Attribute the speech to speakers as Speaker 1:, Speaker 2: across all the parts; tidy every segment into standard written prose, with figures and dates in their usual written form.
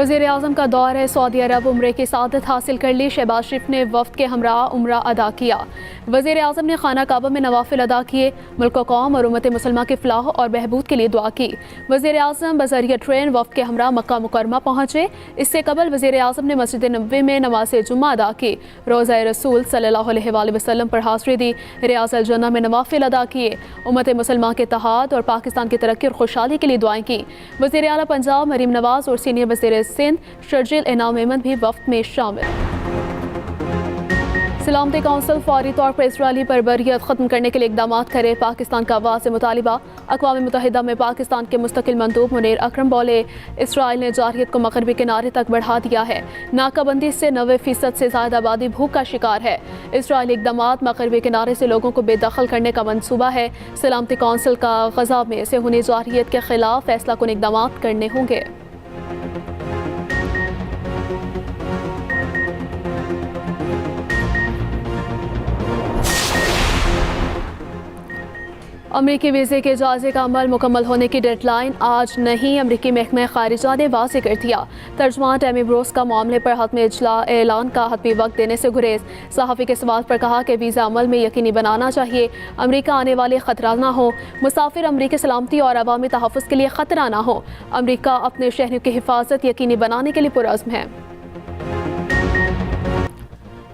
Speaker 1: वज़ीर आज़म का दौर है सऊदी अरब, उम्रे की सादत हासिल कर ली। शहबाज शरीफ ने वफ्द के हमरा उम्रा अदा किया। वज़ीर आज़म ने खाना काबा में नवाफिल अदा किए। मुल्क कौम और उम्मत मुसलमान की फलाह और बहबूद के लिए दुआ की। वज़ीर आज़म बज़रिया ट्रेन वफ्द के हमरा मक्का मुकरमा पहुँचे। इससे कबल वज़ीर आज़म ने मस्जिद नबवी में नमाज जुम्मा अदा की। रोज़ा रसूल सल्लल्लाहु अलैहि वसल्लम पर हाज़िरी दी। रियाज़ अल जन्नह में नवाफिल अदा किए। उम्मत मुसलमान के इत्तेहाद और पाकिस्तान की तरक्की और खुशहाली के लिए दुआएं की। वज़ीर आला पंजाब मरीम नवाज और सीनियर वज़ीर सिंध शर्जील इनाम अहमद भी वफ्द में शामिल। सलामती कौंसिल फौरी तौर पर इसराइली बर्बरियत ख़त्म करने के लिए इक़दाम करे। पाकिस्तान का वाज़ेह मुतालिबा। अक़वाम मुत्तहिदा में पाकिस्तान के मुस्तकिल मंदूब मुनीर अकरम बोले, इसराइल ने जारहियत को मग़रिबी किनारे तक बढ़ा दिया है। नाकाबंदी से 90% से ज़्यादा आबादी भूख का शिकार है। इसराइली इक़दामात मग़रिबी किनारे से लोगों को बेदखल करने का मंसूबा है। सलामती कौंसिल का गज़ा में से हुनी जारहियत के खिलाफ फैसला कुन इक़दामात करने होंगे। अमरीकी वीज़े के जायजे का अमल मुकम्मल होने की डेडलाइन आज नहीं। अमरीकी महकमा ख़ारिजा ने वाज़ेह कर दिया। तर्जुमान टैमी ब्रोस का मामले पर हतमी ऐलान का हतमी वक्त देने से गुरेज। सहाफ़ी के सवाल पर कहा कि वीज़ा अमल में यकीनी बनाना चाहिए अमरीका आने वाले ख़तरा ना हो। मुसाफिर अमरीकी सलामती और अवामी तहफ़्फ़ुज़ के लिए ख़तरा ना हो। अमरीका अपने शहरियों की हिफाजत यकीनी बनाने के लिए पुरअज़्म है।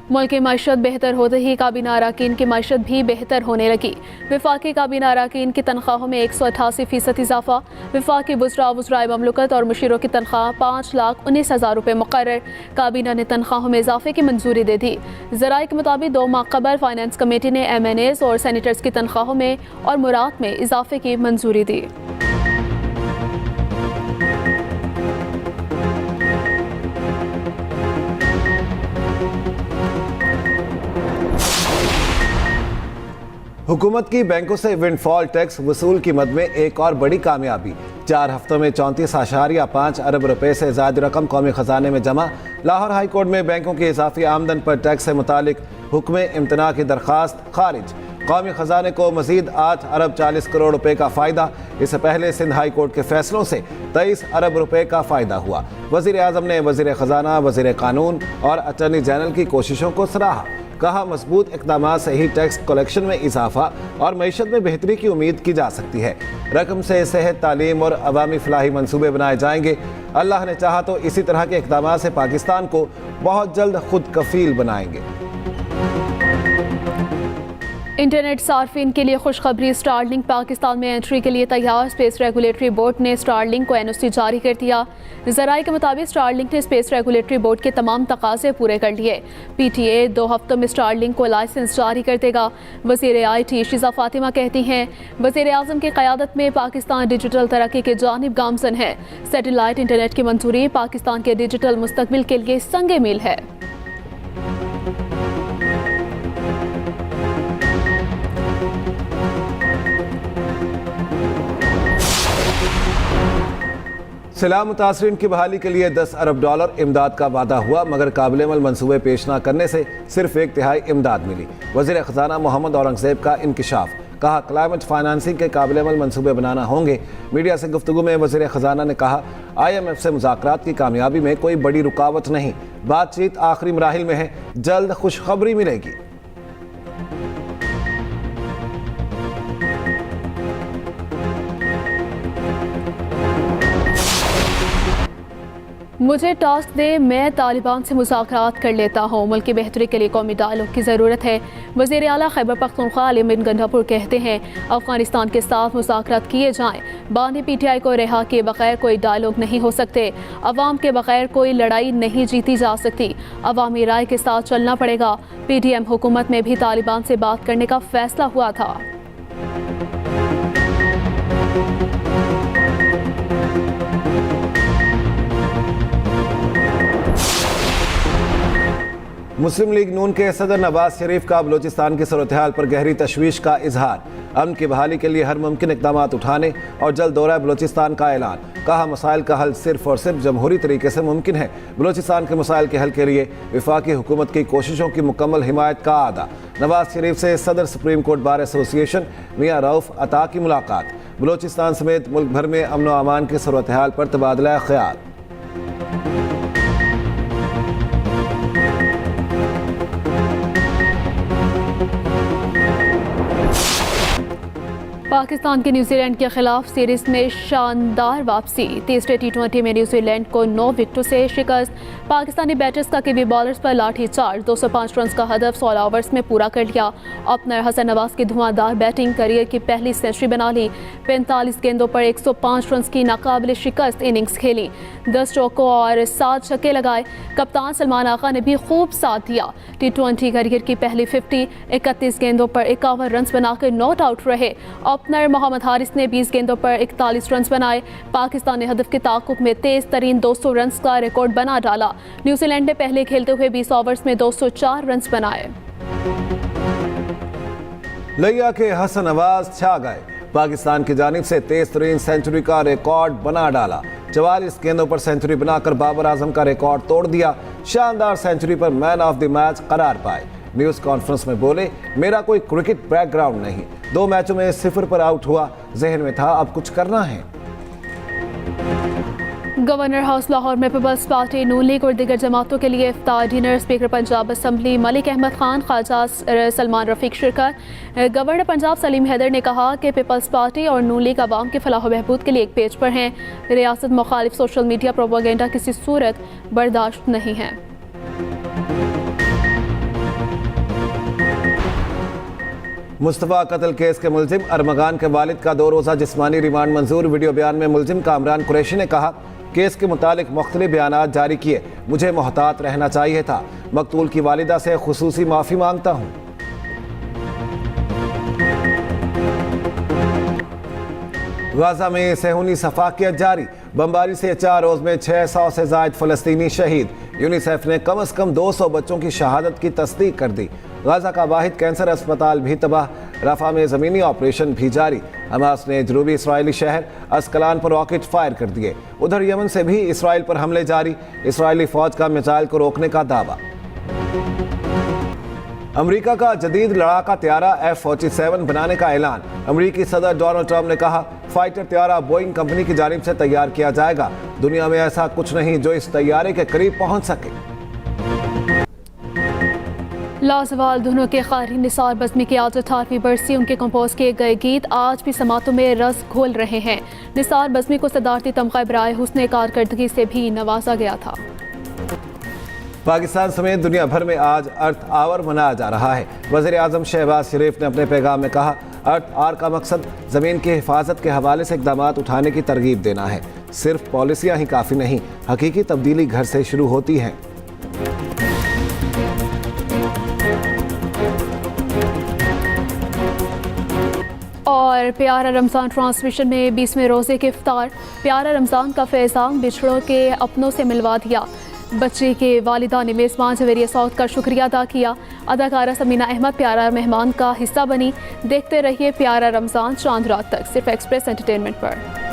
Speaker 1: मुल्क की मईशत बेहतर होते ही काबीना अरकान की मईशत भी बेहतर होने लगी। वफाकी काबीना अरकान की तनख्वाहों में 188% इजाफा। वफाकी वज़राए ममलकत और मुशीरों की तनख्वाह 5,19,000 रुपये मुकर्रर। काबीना ने तनख्वाहों में इजाफे की मंजूरी दे दी। ज़राए के मुताबिक 2 माह कबल फाइनेंस कमेटी ने MNAs और सैनिटर्स की तनख्वाहों में और मुराद में इजाफे की मंजूरी दी।
Speaker 2: हुकूमत की बैंकों से विंडफॉल टैक्स वसूल की मद में एक और बड़ी कामयाबी। 4 हफ्तों में 34.5 अरब रुपए से ज़्यादा रकम कौमी ख़जाने में जमा। लाहौर हाई कोर्ट में बैंकों की इजाफी आमदन पर टैक्स से मुतालिक हुक्म इम्तना की दरख्वास्त खारिज। कौमी ख़जाने को मज़ीद 8 अरब 40 करोड़ रुपए का फ़ायदा। इससे पहले सिंध हाई कोर्ट के फैसलों से 23 अरब रुपए का फ़ायदा हुआ। वज़ीर आज़म ने वज़ीर ख़जाना, वज़ीर कानून और अटॉर्नी जनरल की कोशिशों को सराहा। कहा, मजबूत इक़दाम से ही टैक्स कलेक्शन में इजाफा और मईशत में बेहतरी की उम्मीद की जा सकती है। रकम से सेहत, तालीम और अवामी फलाही मनसूबे बनाए जाएंगे। अल्लाह ने चाहा तो इसी तरह के इक़दाम से पाकिस्तान को बहुत जल्द खुद कफील बनाएंगे।
Speaker 1: इंटरनेट सार्फिन के लिए खुशखबरी, स्टारलिंक पाकिस्तान में एंट्री के लिए तैयार। स्पेस रेगुलेटरी बोर्ड ने स्टारलिंक को NOC जारी कर दिया। ज़राए के मुताबिक स्टारलिंक ने स्पेस रेगुलेटरी बोर्ड के तमाम तकाजे पूरे कर लिए। PTA 2 हफ्तों में स्टारलिंक को लाइसेंस जारी कर देगा। वज़ीर IT शिज़ा फातिमा कहती हैं, वज़ीर आज़म की क़यादत में पाकिस्तान डिजिटल तरक्की के जानिब गामज़न है। सैटेलाइट इंटरनेट की मंजूरी पाकिस्तान के डिजिटल मुस्तकबिल के लिए संगे मील है।
Speaker 2: सैलाब मुतासरीन की बहाली के लिए $10 अरब इमदाद का वादा हुआ, मगर काबिल-अमल मनसूबे पेश न करने से सिर्फ 1/3 इमदाद मिली। वज़ीर ख़जाना मोहम्मद औरंगज़ेब का इंकिशाफ। कहा, क्लाइमेट फाइनेंसिंग के काबिल-अमल मनसूबे बनाना होंगे। मीडिया से गुफ्तगू में वज़ीर ख़जाना ने कहा, IMF से मुज़ाकरात की कामयाबी में कोई बड़ी रुकावट नहीं। बातचीत आखिरी मराहिल में है, जल्द खुशखबरी मिलेगी।
Speaker 1: मुझे टास्क दे, मैं तालिबान से मुज़ाकरात कर लेता हूँ। मुल्क की बेहतरी के लिए कौमी डायलॉग की ज़रूरत है। वज़ीर आला खैबर पख्तूनख्वा अली बिन गंडापुर कहते हैं, अफ़गानिस्तान के साथ मुज़ाकरात किए जाएँ। बानी PTI को रिहा किए बगैर कोई डायलॉग नहीं हो सकते। अवाम के बगैर कोई लड़ाई नहीं जीती जा सकती। अवामी राय के साथ चलना पड़ेगा। PDM हुकूमत में भी तालिबान से बात करने का फैसला हुआ था।
Speaker 2: मुस्लिम लीग नून के सदर नवाज शरीफ का बलोचिस्तान की सूरत हाल पर गहरी तशवीश का इजहार। अमन की बहाली के लिए हर मुमकिन इक़दाम उठाने और जल्द दौरा बलोचिस्तान का ऐलान। कहा, मसाइल का हल सिर्फ और सिर्फ जमहूरी तरीके से मुमकिन है। बलोचिस्तान के मसाइल के हल के लिए वफाकी हुकूमत की कोशिशों की मुकम्मल हिमायत का आदा। नवाज शरीफ से सदर सुप्रीम कोर्ट बार एसोसिएशन मियां रऊफ अता की मुलाकात। बलोचिस्तान समेत मुल्क भर में अमन व अमान की सूरत हाल पर तबादला ख्याल।
Speaker 1: पाकिस्तान की न्यूजीलैंड के खिलाफ सीरीज में शानदार वापसी। तीसरे T20 में न्यूजीलैंड को 9 विकेटों से शिकस्त। पाकिस्तानी बैटर्स का कीवी बॉलर्स पर लाठीचार्ज। 205 रन का हदफ 16 ओवर्स में पूरा कर लिया। ओपनर हसन नवाज की धुआंधार बैटिंग करियर की पहली सेंचुरी बना ली। 45 गेंदों पर 105 रन की नाकाबिल शिकस्त इनिंग्स खेली। 10 चौकों और 7 छक्के लगाए। कप्तान सलमान आगा ने भी खूब साथ दिया। T20 करियर की पहली 50, 31 गेंदों पर 51 रन बनाकर नॉट आउट रहे। ओपनर मोहम्मद हारिस ने 20 गेंदों पर 41 रन बनाए। पाकिस्तान ने हदफ के ताक़ुब में तेज तरीन 200 रन का रिकॉर्ड बना डाला। न्यूजीलैंड ने पहले खेलते हुए 20 ओवर्स में 204 रन बनाए।
Speaker 2: लिया के हसन नवाज छा गए। पाकिस्तान की जानिब से तेज तरीन सेंचुरी का रिकॉर्ड बना डाला। 44 गेंदों पर सेंचुरी बनाकर बाबर आजम का रिकॉर्ड तोड़ दिया। शानदार सेंचुरी पर मैन ऑफ द मैच करार पाए। न्यूज़ कॉन्फ्रेंस में बोले, मेरा कोई क्रिकेट बैकग्राउंड नहीं, 2 मैचों में 0 पर आउट हुआ, जहन में था अब कुछ करना है।
Speaker 1: गवर्नर हाउस लाहौर में पीपल्स पार्टी, नून लीग और दीगर जमातों के लिए इफ्तार dinner. Speaker Punjab assembly Malik Ahmad Khan, Khawaja Salman Rafiq शिरकत। गवर्नर पंजाब सलीम हैदर ने कहा कि पीपल्स पार्टी और नून लीग आवाम के फलाह बहबूद के लिए एक पेज पर हैं। रियासत मुखालिफ सोशल मीडिया प्रोपेगेंडा किसी सूरत बर्दाश्त नहीं है।
Speaker 2: मुस्तफ़ा कत्ल केस के मुलजिम अरमगान के वालिद का 2 रोज़ा जिस्मानी रिमांड मंजूर। वीडियो बयान में मुलजिम कामरान कुरैशी ने कहा, केस के मुतालिक मुख्तलिफ बयानात जारी किए, मुझे मोहतात रहना चाहिए था। मकतूल की वालिदा से खुसूसी माफ़ी मांगता हूँ। गाजा में सेहूनी सफाकियत जारी। बमबारी से 4 रोज़ में 600 से ज़ायद फ़लस्तीनी शहीद। यूनिसेफ ने कम से कम 200 बच्चों की शहादत की तस्दीक कर दी। गाजा का वाहिद कैंसर अस्पताल भी तबाह। रफा में ज़मीनी ऑपरेशन भी जारी। हमास ने जनूबी इसराइली शहर अस्कलान पर रॉकेट फायर कर दिए। उधर यमन से भी इसराइल पर हमले जारी। इसराइली फ़ौज का मिसाइल को रोकने का दावा। अमेरिका का जदीद लड़ाका त्यारा F-47 बनाने का ऐलान। अमेरिकी सदर डोनाल्ड ट्रंप ने कहा, फाइटर त्यारा बोइंग कंपनी की जानिब से तैयार किया जाएगा। दुनिया में ऐसा कुछ नहीं जो इस तैयारे के करीब पहुंच सके।
Speaker 1: लाजवाल धुनों के क़ारी निसार बज़्मी की आज 18वीं बरसी। उनके कंपोज किए गए गीत आज भी समातों में रस घोल रहे हैं। निसार बज़्मी को सदारती तमग़ा बराए हुस्न कारकर्दगी से भी नवाजा गया था।
Speaker 2: पाकिस्तान समेत दुनिया भर में आज अर्थ आवर मनाया जा रहा है। वज़ीर आज़म शहबाज शरीफ ने अपने पैगाम में कहा, अर्थ आवर का मकसद ज़मीन की हिफाजत के हवाले से इक़दामात उठाने की तरगीब देना है। सिर्फ पॉलिसियाँ ही काफ़ी नहीं, हकीकी तब्दीली घर से शुरू होती है।
Speaker 1: और प्यारा रमज़ान ट्रांसमिशन में 20वें रोज़े के इफ्तार। प्यारा रमज़ान का फैज़ान बिछड़ों के अपनों से मिलवा दिया। बच्चे के वालिदा ने मेज़बान जवेरिया सऊद का शुक्रिया अदा किया। अदाकारा समीना अहमद प्यारा मेहमान का हिस्सा बनी। देखते रहिए प्यारा रमज़ान चांद रात तक, सिर्फ एक्सप्रेस एंटरटेनमेंट पर।